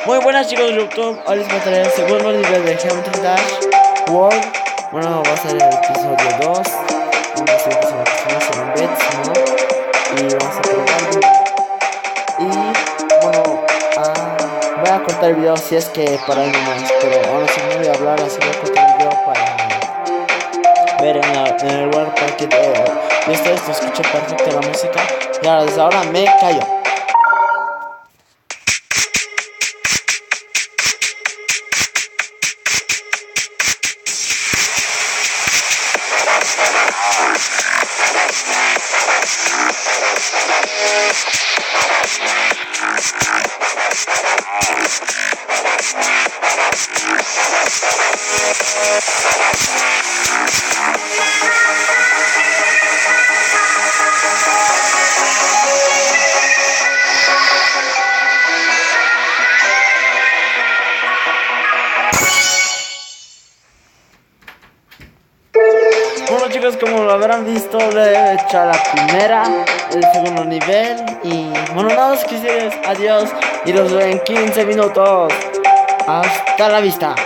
Muy buenas chicos de YouTube, hoy les mostraré el segundo nivel de Geometry Dash World. Bueno, va a ser el episodio 2. Vamos a empezar en bits, ¿no? Y vamos a probarlo. Y bueno, voy a cortar el video si es que para algo más. Pero ahora sí no voy a hablar, así voy a cortar el video para ver en el lugar para que ustedes se escuche perfecto la música. Y ahora desde ahora me callo. Bueno chicos, como lo habrán visto, le he hecho la primera, el segundo nivel. Y bueno, nada más que decirles adiós y los veo en 15 minutos. Hasta la vista.